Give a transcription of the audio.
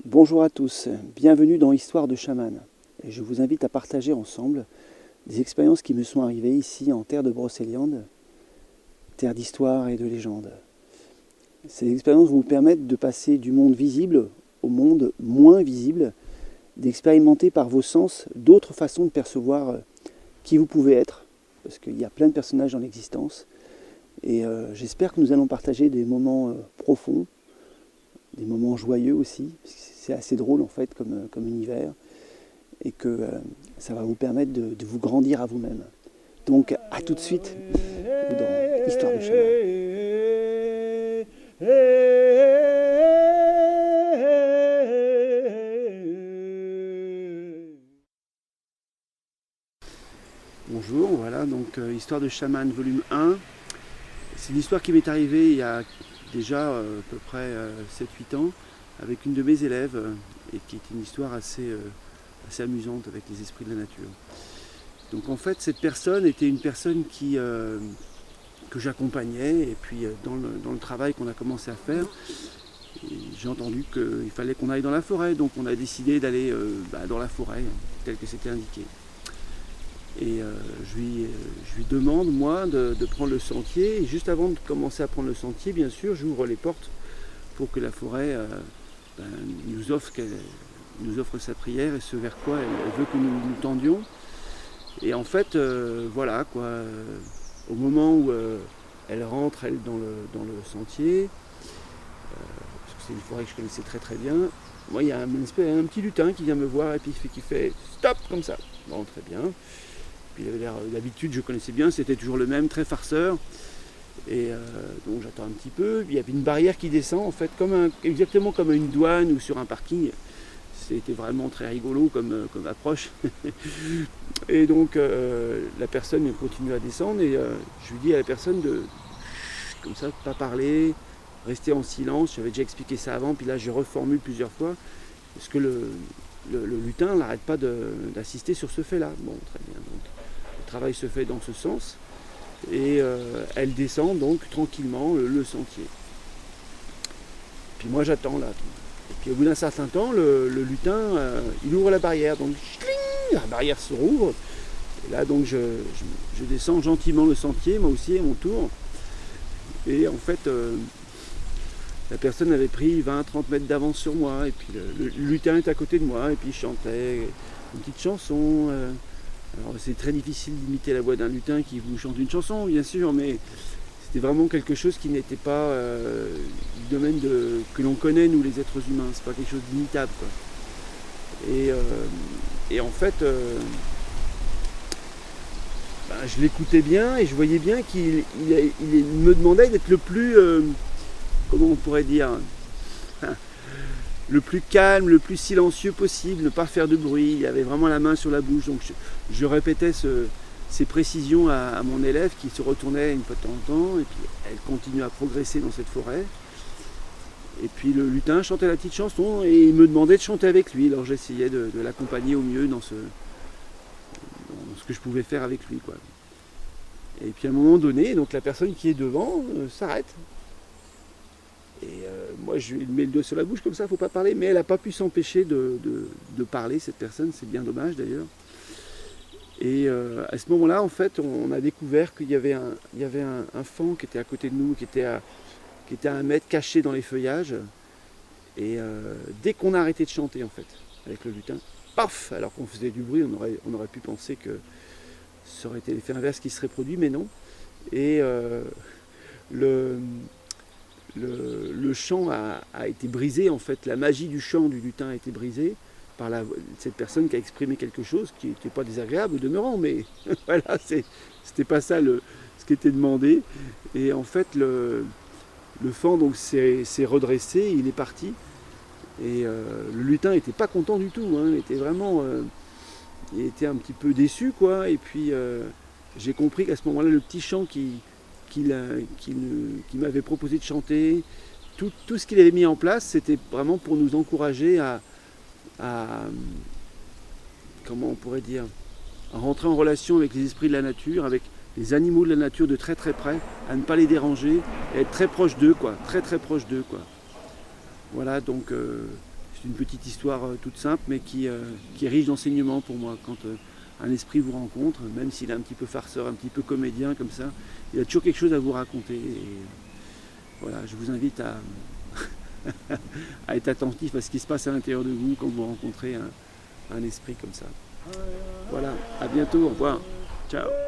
Bonjour à tous, bienvenue dans Histoire de chaman. Et je vous invite à partager ensemble des expériences qui me sont arrivées ici en terre de Brocéliande, terre d'histoire et de légende. Ces expériences vous permettent de passer du monde visible au monde moins visible, d'expérimenter par vos sens d'autres façons de percevoir qui vous pouvez être, parce qu'il y a plein de personnages dans l'existence. Et j'espère que nous allons partager des moments profonds, des moments joyeux aussi, c'est assez drôle en fait comme univers, et que ça va vous permettre de vous grandir à vous-même. Donc à tout de suite dans Histoire de chaman. Bonjour, voilà donc Histoire de chaman volume 1. C'est une histoire qui m'est arrivée il y a déjà à peu près 7-8 ans avec une de mes élèves et qui est une histoire assez amusante avec les esprits de la nature. Donc en fait cette personne était une personne que j'accompagnais et puis dans le travail qu'on a commencé à faire, j'ai entendu qu'il fallait qu'on aille dans la forêt, donc on a décidé d'aller dans la forêt tel que c'était indiqué. Et je lui demande, moi, de prendre le sentier. Et juste avant de commencer à prendre le sentier, bien sûr, j'ouvre les portes pour que la forêt nous offre sa prière et ce vers quoi elle veut que nous tendions. Et en fait, voilà, quoi, au moment où elle rentre, elle, dans le sentier, parce que c'est une forêt que je connaissais très très bien, moi, il y a un petit lutin qui vient me voir et puis qui fait stop, comme ça. Bon, très bien. Il avait l'air, d'habitude je connaissais bien, c'était toujours le même, très farceur. Et donc j'attends un petit peu. Il y avait une barrière qui descend, en fait, exactement comme à une douane ou sur un parking. C'était vraiment très rigolo comme approche. Et donc la personne continue à descendre et je lui dis à la personne de, comme ça, de ne pas parler, rester en silence. J'avais déjà expliqué ça avant, puis là je reformule plusieurs fois. Parce que le lutin n'arrête pas d'assister sur ce fait-là. Bon, très bien. Donc, le travail se fait dans ce sens. Et elle descend donc tranquillement le sentier. Puis moi j'attends là. Et puis au bout d'un certain temps, le lutin, il ouvre la barrière. Donc la barrière se rouvre. Et là donc je descends gentiment le sentier, moi aussi à mon tour. Et en fait, la personne avait pris 20-30 mètres d'avance sur moi. Et puis le lutin est à côté de moi. Et puis il chantait une petite chanson. Alors c'est très difficile d'imiter la voix d'un lutin qui vous chante une chanson, bien sûr, mais c'était vraiment quelque chose qui n'était pas du domaine que l'on connaît, nous les êtres humains. C'est pas quelque chose d'imitable, quoi. Et en fait, je l'écoutais bien et je voyais bien qu'il me demandait d'être le plus, comment on pourrait dire, le plus calme, le plus silencieux possible, ne pas faire de bruit. Il avait vraiment la main sur la bouche. Donc je répétais ces précisions à mon élève qui se retournait une fois de temps en temps. Et puis elle continue à progresser dans cette forêt. Et puis le lutin chantait la petite chanson et il me demandait de chanter avec lui. Alors j'essayais de l'accompagner au mieux dans ce que je pouvais faire avec lui, quoi. Et puis à un moment donné, donc la personne qui est devant s'arrête. Et moi je lui mets le doigt sur la bouche comme ça, il ne faut pas parler, mais elle n'a pas pu s'empêcher de parler, cette personne, c'est bien dommage d'ailleurs. Et à ce moment-là, en fait, on a découvert qu'il y avait un faon qui était à côté de nous, qui était à 1 mètre caché dans les feuillages. Et dès qu'on a arrêté de chanter, en fait, avec le lutin, paf, alors qu'on faisait du bruit, on aurait pu penser que ça aurait été l'effet inverse qui serait produit, mais non. Et le chant a été brisé, en fait, la magie du chant du lutin a été brisée par cette personne qui a exprimé quelque chose qui n'était pas désagréable au demeurant, mais voilà, c'était pas ça ce qui était demandé. Et en fait, le faon donc s'est redressé, il est parti, et le lutin n'était pas content du tout, hein, il était vraiment, il était un petit peu déçu, quoi. Et puis j'ai compris qu'à ce moment-là, le petit chant qu'il m'avait proposé de chanter, tout ce qu'il avait mis en place, c'était vraiment pour nous encourager à comment on pourrait dire, à rentrer en relation avec les esprits de la nature, avec les animaux de la nature de très très près, à ne pas les déranger, et être très proche d'eux, quoi, très très proche d'eux, quoi. Voilà, donc C'est une petite histoire toute simple, mais qui est riche d'enseignements pour moi. Quand un esprit vous rencontre, même s'il est un petit peu farceur, un petit peu comédien comme ça, il a toujours quelque chose à vous raconter. Et voilà, je vous invite à, à être attentif à ce qui se passe à l'intérieur de vous quand vous rencontrez un esprit comme ça. Voilà, à bientôt, au revoir, ciao.